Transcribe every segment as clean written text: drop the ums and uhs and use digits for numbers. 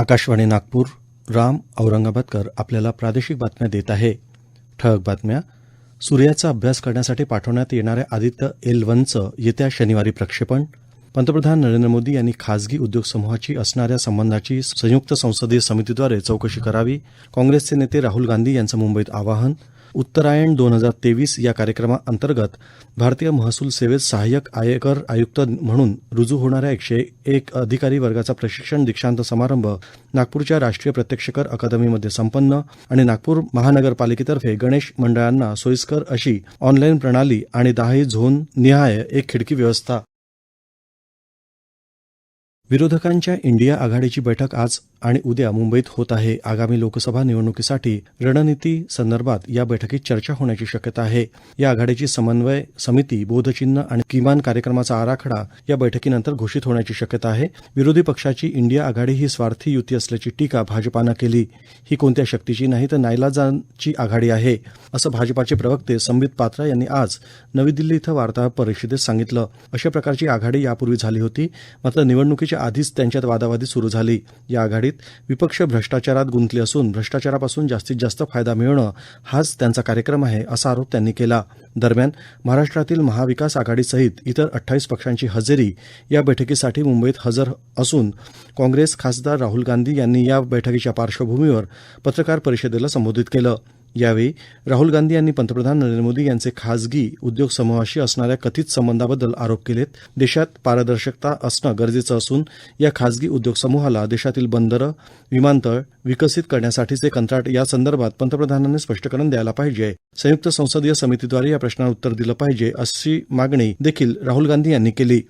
आकाशवाणी नागपूर. राम औरंगाबादकर आपल्याला प्रादेशिक बातम्या देत आहे. ठळक बातम्या. सूर्याचा अभ्यास करण्यासाठी पाठवण्यात येणाऱ्या आदित्य L1चं येत्या शनिवारी प्रक्षेपण. पंतप्रधान नरेंद्र मोदी यांनी खासगी उद्योग समूहाची असणाऱ्या संबंधाची संयुक्त संसदीय समितीद्वारे चौकशी करावी. काँग्रेसचे नेते राहुल गांधी यांचं मुंबईत आवाहन. उत्तरायण 2023 या कार्यक्रमाअंतर्गत भारतीय महसूल सेवेत सहाय्यक आयकर आयुक्त म्हणून रुजू होणाऱ्या 101 अधिकारी वर्गाचा प्रशिक्षण दीक्षांत समारंभ नागपूरच्या राष्ट्रीय प्रत्यक्ष कर अकादमीमध्ये संपन्न. आणि नागपूर महानगरपालिकेतर्फे गणेश मंडळांना सोयीस्कर अशी ऑनलाईन प्रणाली आणि 10 झोन निहाय एक खिडकी व्यवस्था. विरोधकांच्या इंडिया आघाडीची बैठक आज आणि उद्या मुंबईत होत आहे. आगामी लोकसभा निवडणुकीसाठी रणनीती संदर्भात या बैठकीत चर्चा होण्याची शक्यता आहे. या आघाडीची समन्वय समिती, बोधचिन्ह आणि किमान कार्यक्रमाचा आराखडा या बैठकीनंतर घोषित होण्याची शक्यता आहे. विरोधी पक्षाची इंडिया आघाडी ही स्वार्थी युती असल्याची टीका भाजपानं केली. ही कोणत्या शक्तीची नाही तर नाईलाजांची आघाडी आहे, असं भाजपाचे प्रवक्ते संबित पात्रा यांनी आज नवी दिल्ली इथं वार्ताहर परिषदेत सांगितलं. अशा प्रकारची आघाडी यापूर्वी झाली होती, मात्र निवडणुकीच्या आधीच त्यांच्यात वादावादी सुरू झाली. या आघाडीत विपक्ष भ्रष्टाचारात गुंतले असून भ्रष्टाचारापासून जास्तीत जास्त फायदा मिळवणं हाच त्यांचा कार्यक्रम आहे, असा आरोप त्यांनी केला. दरम्यान महाराष्ट्रातील महाविकास आघाडीसहित इतर 28 पक्षांची हजेरी या बैठकीसाठी मुंबईत हजर असून काँग्रेस खासदार राहुल गांधी यांनी या बैठकीच्या पार्श्वभूमीवर पत्रकार परिषदेला संबोधित केलं. यावेळी राहुल गांधी यांनी पंतप्रधान नरेंद्र मोदी यांचे खासगी उद्योग समूहाशी असणाऱ्या कथित संबंधाबद्दल आरोप केलेत. देशात पारदर्शकता असणं गरजेचं असून या खासगी उद्योग समूहाला देशातील बंदरं, विमानतळ विकसित करण्यासाठीचे कंत्राट यासंदर्भात पंतप्रधानांनी स्पष्टीकरण द्यायला पाहिजे. संयुक्त संसदीय समितीद्वारे या प्रश्नाला उत्तर दिलं पाहिजे, अशी मागणी देखील राहुल गांधी यांनी केली.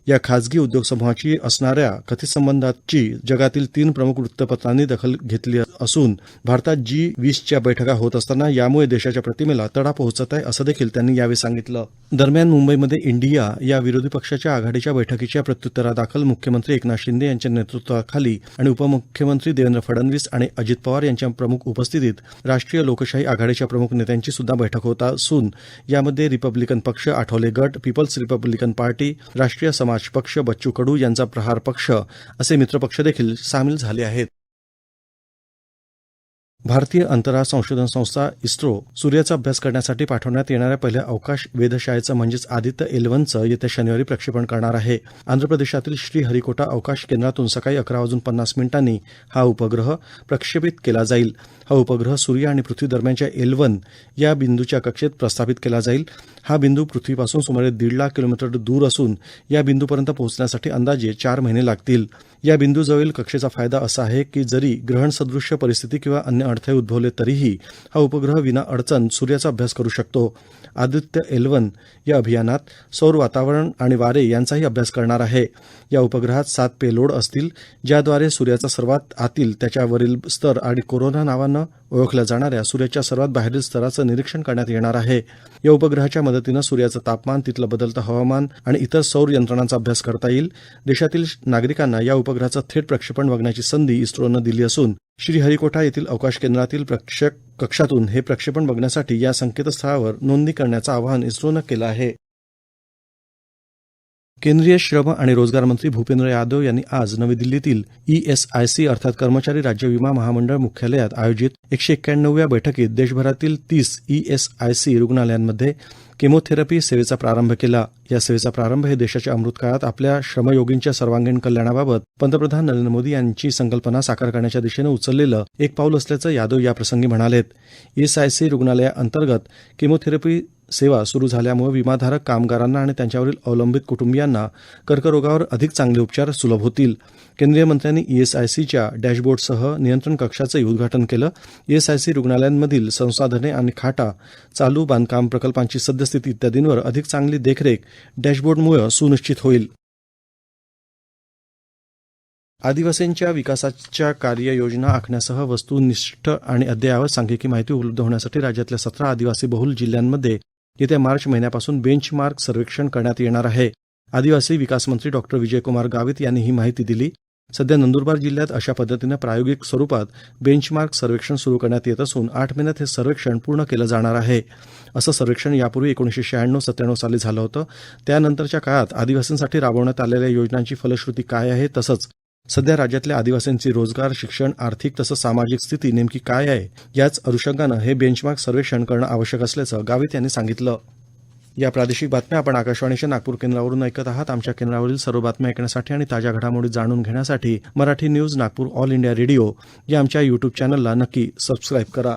या खासगी उद्योग समूहाची असणाऱ्या कथित संबंधाची जगातील 3 प्रमुख वृत्तपत्रांनी दखल घेतली असून भारतात G20च्या बैठका होत असताना यामुळे देशाच्या प्रतिमेला तडा पोहोचत आहे, असं देखील त्यांनी यावेळी सांगितलं. दरम्यान मुंबईमध्ये इंडिया या विरोधी पक्षाच्या आघाडीच्या बैठकीच्या प्रत्युत्तरादाखल मुख्यमंत्री एकनाथ शिंदे यांच्या नेतृत्वाखाली आणि उपमुख्यमंत्री देवेंद्र फडणवीस आणि अजित पवार यांच्या प्रमुख उपस्थितीत राष्ट्रीय लोकशाही आघाडीच्या प्रमुख नेत्यांची सुद्धा बैठक होत असून यामध्ये रिपब्लिकन पक्ष, आठवले गट, पीपल्स रिपब्लिकन पार्टी, राष्ट्रीय समाज पक्ष, बच्चू कडू यांचा प्रहार पक्ष असे मित्रपक्ष देखील सामील झाले आहेत. भारतीय अंतराळ संशोधन संस्था इस्रो सूर्याचा अभ्यास करण्यासाठी पाठवण्यात येणाऱ्या पहिल्या अवकाश वेधशाळेचं म्हणजेच आदित्य L1चं येत्या शनिवारी प्रक्षेपण करणार आहे. आंध्र प्रदेशातील श्रीहरिकोटा अवकाश केंद्रातून सकाळी 11:50 हा उपग्रह प्रक्षेपित केला जाईल. हा उपग्रह सूर्य आणि पृथ्वी दरम्यानच्या L1 या बिंदूच्या कक्षेत प्रस्थापित केला जाईल. हा बिंदू पृथ्वीपासून सुमारे 1.5 लाख किलोमीटर दूर असून या बिंदूपर्यंत पोहोचण्यासाठी अंदाजे 4 महिने लागतील. या बिंदूजवळील कक्षेचा फायदा असा आहे की जरी ग्रहण सदृश्य परिस्थिती किंवा अन्य अडथळे उद्भवले तरीही हा उपग्रह विना अडचण सूर्याचा अभ्यास करू शकतो. आदित्य L1 या अभियानात सौर वातावरण आणि वारे यांचाही अभ्यास करणार आहे. या उपग्रहात 7 पेलोड असतील, ज्याद्वारे सूर्याचा सर्वात आतील, त्याच्यावरील स्तर आणि कोरोना नावानं ओळखल्या जाणाऱ्या सूर्याच्या सर्वात बाहेरील स्तराचं निरीक्षण करण्यात येणार आहे. या उपग्रहाच्या मदतीनं सूर्याचं तापमान, तिथलं बदलतं हवामान आणि इतर सौर यंत्रणांचा अभ्यास करता येईल. देशातील नागरिकांना या उपग्रहाचं थेट प्रक्षेपण बघण्याची संधी इस्रोनं दिली असून श्रीहरिकोटा येथील अवकाश केंद्रातील प्रक्षेप कक्षातून हे प्रक्षेपण बघण्यासाठी या संकेतस्थळावर नोंदणी करण्याचं आवाहन इस्रोनं केलं आहे. केंद्रीय श्रम आणि रोजगार मंत्री भूपेंद्र यादव यांनी आज नवी दिल्लीतील ESIC अर्थात कर्मचारी राज्य विमा महामंडळ मुख्यालयात आयोजित 191व्या बैठकीत देशभरातील 30 ESIC रुग्णालयांमध्ये केमोथेरपी सेवेचा प्रारंभ केला. या सेवेचा प्रारंभ हे देशाच्या अमृतकाळात आपल्या श्रमयोगींच्या सर्वांगीण कल्याणाबाबत पंतप्रधान नरेंद्र मोदी यांची संकल्पना साकार करण्याच्या दिशेनं उचललेलं एक पाऊल असल्याचं यादव याप्रसंगी म्हणालेत. ESIC रुग्णालयाअंतर्गत केमोथेरपी सेवा सुरू झाल्यामुळे विमाधारक कामगारांना आणि त्यांच्यावरील अवलंबित कुटुंबियांना कर्करोगावर अधिक चांगले उपचार सुलभ होतील. केंद्रीय मंत्र्यांनी ESICच्या डॅशबोर्डसह नियंत्रण कक्षाचंही उद्घाटन केलं. ESIC रुग्णालयांमधील संसाधने आणि खाटा, चालू बांधकाम प्रकल्पांची सद्यस्थिती इत्यादींवर अधिक चांगली देखरेख डॅशबोर्डमुळे सुनिश्चित होईल. आदिवासींच्या विकासाच्या कार्ययोजना आखण्यासह वस्तुनिष्ठ आणि अद्ययावत सांख्यिकी माहिती उपलब्ध होण्यासाठी राज्यातल्या 17 आदिवासी बहुल जिल्ह्यांमध्ये येत्या मार्च महिन्यापासून बेंचमार्क सर्वेक्षण करण्यात येणार आहे. आदिवासी विकास मंत्री डॉ. विजयकुमार गावित यांनी ही माहिती दिली. सध्या नंदुरबार जिल्ह्यात अशा पद्धतीनं प्रायोगिक स्वरूपात बेंचमार्क सर्वेक्षण सुरू करण्यात येत असून 8 महिन्यात हे सर्वेक्षण पूर्ण केलं जाणार आहे. असं सर्वेक्षण यापूर्वी 1996-97 साली झालं होतं. त्यानंतरच्या काळात आदिवासींसाठी राबवण्यात आलेल्या योजनांची फलश्रुती काय आहे, तसंच सध्या राज्यातल्या आदिवासींची रोजगार, शिक्षण, आर्थिक तसंच सामाजिक स्थिती नेमकी काय आहे, याच अनुषंगानं हे बेंचमार्क सर्वेक्षण करणं आवश्यक असल्याचं गावित यांनी सांगितलं. या प्रादेशिक बातम्या आपण आकाशवाणीच्या नागपूर केंद्रावरून ऐकत आहात. आमच्या केंद्रावरील सर्व बातम्या ऐकण्यासाठी आणि ताज्या घडामोडी जाणून घेण्यासाठी Marathi news Nagpur all India radio या आमच्या यूट्यूब चॅनलला नक्की सबस्क्राईब करा.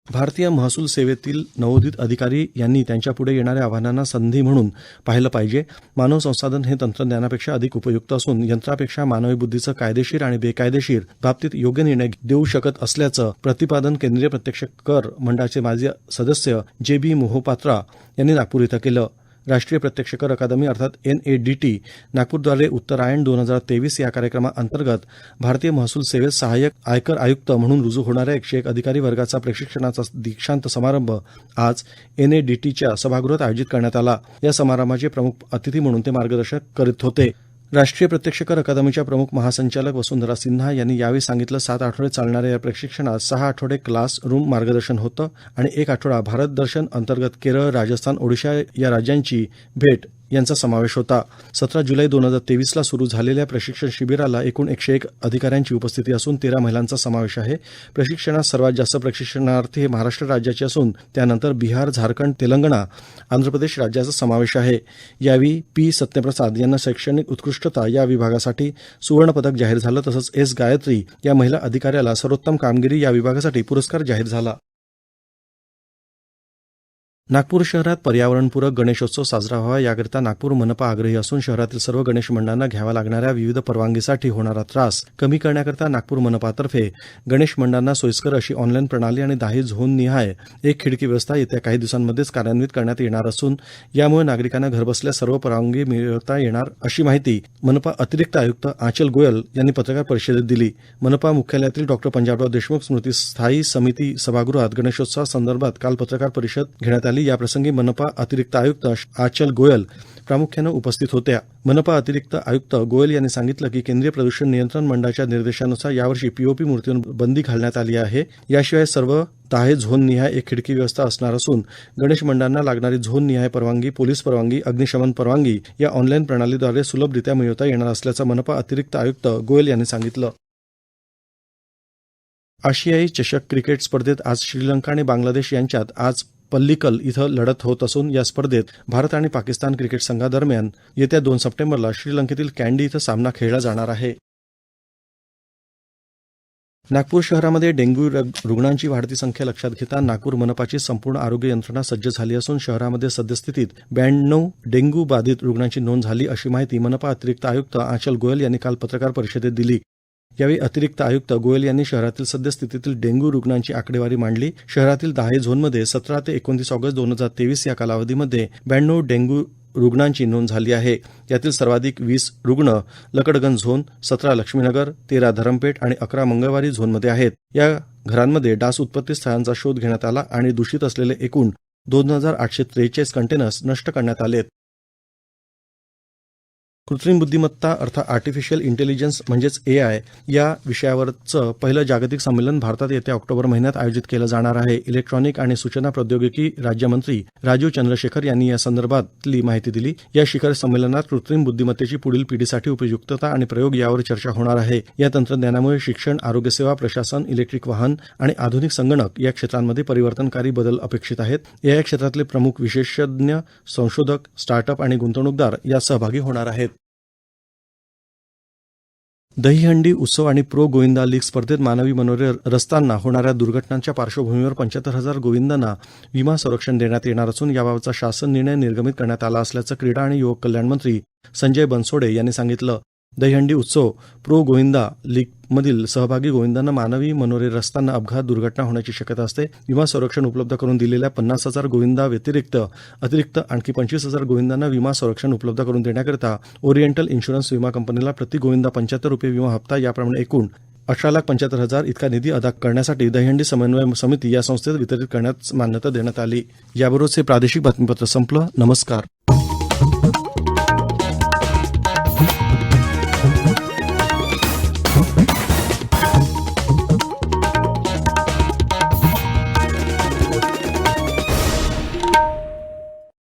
भारतीय महसूल सेवेतील नवोदित अधिकारी यांनी त्यांच्यापुढे येणाऱ्या आव्हानांना संधी म्हणून पाहिलं पाहिजे. मानव संसाधन हे तंत्रज्ञानापेक्षा अधिक उपयुक्त असून यंत्रापेक्षा मानवी बुद्धीचं कायदेशीर आणि बेकायदेशीर बाबतीत योग्य निर्णय देऊ शकत असल्याचं प्रतिपादन केंद्रीय प्रत्यक्ष कर मंडळाचे माजी सदस्य जे.बी. मोहोपात्रा यांनी नागपूर इथं केलं. राष्ट्रीय प्रत्यक्ष कर अकादमी अर्थात NADT नागपूरद्वारे उत्तरायण 2023 या कार्यक्रमाअंतर्गत भारतीय महसूल सेवेत सहाय्यक आयकर आयुक्त म्हणून रुजू होणाऱ्या 101 अधिकारी वर्गाचा प्रशिक्षणाचा दीक्षांत समारंभ आज NADTच्या सभागृहात आयोजित करण्यात आला. या समारंभाचे प्रमुख अतिथी म्हणून ते मार्गदर्शन करीत होते. राष्ट्रीय प्रत्यक्ष कर अकादमीच्या प्रमुख महासंचालक वसुंधरा सिन्हा यांनी यावेळी सांगितलं, 7 आठवडे चालणाऱ्या या प्रशिक्षणात 6 आठवडे क्लास रूम मार्गदर्शन होतं आणि 1 आठवडा भारत दर्शन अंतर्गत केरळ, राजस्थान, ओडिशा या राज्यांची भेट यांचा समावेश होता. 17 जुलै 2023ला सुरू झालेल्या प्रशिक्षण शिबिराला एकूण 101 अधिकाऱ्यांची उपस्थिती असून 13 महिलांचा समावेश आहे. प्रशिक्षणात सर्वात जास्त प्रशिक्षणार्थी हे महाराष्ट्र राज्याचे असून त्यानंतर बिहार, झारखंड, तेलंगणा, आंध्र प्रदेश राज्याचा समावेश आहे. यावेळी P. सत्यप्रसाद यांना शैक्षणिक उत्कृष्टता या विभागासाठी सुवर्ण पदक जाहीर झालं. तसंच S. गायत्री या महिला अधिकाऱ्याला सर्वोत्तम कामगिरी या विभागासाठी पुरस्कार जाहीर झाला. नागपूर शहरात पर्यावरणपूरक गणेशोत्सव साजरा व्हावा याकरिता नागपूर मनपा आग्रही असून शहरातील सर्व गणेश मंडळांना घ्याव्या लागणाऱ्या विविध परवानगीसाठी होणारा त्रास कमी करण्याकरिता नागपूर मनपातर्फे गणेश मंडळांना सोयीस्कर अशी ऑनलाईन प्रणाली आणि 10 झोन निहाय एक खिडकी व्यवस्था येत्या काही दिवसांमध्येच कार्यान्वित करण्यात येणार असून यामुळे नागरिकांना घरबसल्या सर्व परवानगी मिळवता येणार अशी माहिती मनपा अतिरिक्त आयुक्त आंचल गोयल यांनी पत्रकार परिषदेत दिली. मनपा मुख्यालयातील डॉ. पंजाबराव देशमुख स्मृती स्थायी समिती सभागृहात गणेशोत्सवासंदर्भात काल पत्रकार परिषद घेण्यात आली. याप्रसंगी मनपा अतिरिक्त आयुक्त आंचल गोयल प्रामुख्यानं उपस्थित होत्या. मनपा अतिरिक्त आयुक्त गोयल यांनी सांगितलं की केंद्रीय प्रदूषण नियंत्रण मंडळाच्या निर्देशानुसार यावर्षी POP मूर्तीवर बंदी घालण्यात आली आहे. याशिवाय सर्व 10 झोन निहाय एक खिडकी व्यवस्था असणार असून गणेश मंडळांना लागणारी झोन निहाय परवानगी, पोलीस परवानगी, अग्निशमन परवानगी या ऑनलाईन प्रणालीद्वारे सुलभरित्या मिळवता येणार असल्याचं मनपा अतिरिक्त आयुक्त गोयल यांनी सांगितलं. आशियाई चषक क्रिकेट स्पर्धेत आज श्रीलंका आणि बांगलादेश यांच्यात आज पल्लीकल इथं लढत होत असून या स्पर्धेत भारत आणि पाकिस्तान क्रिकेट संघादरम्यान येत्या 2 सप्टेंबरला श्रीलंकेतील कँडी इथं सामना खेळला जाणार आहे. नागपूर शहरामध्ये डेंग्यू रुग्णांची वाढती संख्या लक्षात घेता नागपूर मनपाची संपूर्ण आरोग्य यंत्रणा सज्ज झाली असून शहरामध्ये सद्यस्थितीत 92 डेंग्यू बाधित रुग्णांची नोंद झाली अशी माहिती मनपा अतिरिक्त आयुक्त आंचल गोयल यांनी काल पत्रकार परिषदेत दिली. यावेळी अतिरिक्त आयुक्त गोयल यांनी शहरातील सद्यस्थितीतील डेंग्यू रुग्णांची आकडेवारी मांडली. शहरातील 10 झोनमध्ये 17 ते 29 ऑगस्ट 2023 या कालावधीमध्ये 92 डेंग्यू रुग्णांची नोंद झाली आहे. यातील सर्वाधिक 20 रुग्ण लकडगंज झोन, 17 लक्ष्मीनगर, 13 धरमपेठ आणि 11 मंगळवारी झोनमध्ये आहेत. या घरांमध्ये डास उत्पत्ती स्थळांचा शोध घेण्यात आला आणि दूषित असलेले एकूण 2843 कंटेनर्स नष्ट करण्यात आलेत. कृत्रिम बुद्धिमत्ता अर्थात आर्टिफिशियल इंटेलिजन्स म्हणजेच AI या विषयावरचं पहिलं जागतिक संमेलन भारतात येत्या ऑक्टोबर महिन्यात आयोजित केलं जाणार आहे. इलेक्ट्रॉनिक आणि सूचना प्रौद्योगिकी राज्यमंत्री राजीव चंद्रशेखर यांनी या संदर्भातली माहिती दिली. या शिखर संमेलनात कृत्रिम बुद्धिमत्तेची पुढील पिढीसाठी उपयुक्तता आणि प्रयोग यावर चर्चा होणार आहे. या तंत्रज्ञानामुळे शिक्षण, आरोग्यसेवा, प्रशासन, इलेक्ट्रिक वाहन आणि आधुनिक संगणक या क्षेत्रांमध्ये परिवर्तनकारी बदल अपेक्षित आहेत. AI क्षेत्रातले प्रमुख विशेषज्ञ, संशोधक, स्टार्टअप आणि गुंतवणूकदार यात सहभागी होणार आहेत. दहीहंडी उत्सव आणि प्रो गोविंदा लीग स्पर्धेत मानवी मनोरे रस्त्यांना होणाऱ्या दुर्घटनांच्या पार्श्वभूमीवर 75,000 गोविंदांना विमा संरक्षण देण्यात येणार असून याबाबतचा शासन निर्णय निर्गमित करण्यात आला असल्याचं क्रीडा आणि युवक कल्याण मंत्री संजय बनसोडे यांनी सांगितलं. दहीहंडी उत्सव प्रो गोविंदा लीगमधील सहभागी गोविंदांना मानवी मनोरे रस्त्यांना अपघात दुर्घटना होण्याची शक्यता असते. विमा संरक्षण उपलब्ध करून दिलेल्या 50,000 गोविंदा व्यतिरिक्त अतिरिक्त आणखी 25,000 गोविंदांना विमा संरक्षण उपलब्ध करून देण्याकरिता ओरिएंटल इन्शुरन्स विमा कंपनीला प्रति गोविंदा ₹75 विमा हप्ता याप्रमाणे एकूण 18,75,000 इतका निधी अदा करण्यासाठी दहीहंडी समन्वय समिती या संस्थेत वितरित करण्यास मान्यता देण्यात आली. याबरोबरच हे प्रादेशिक बातमीपत्र संपलं. नमस्कार.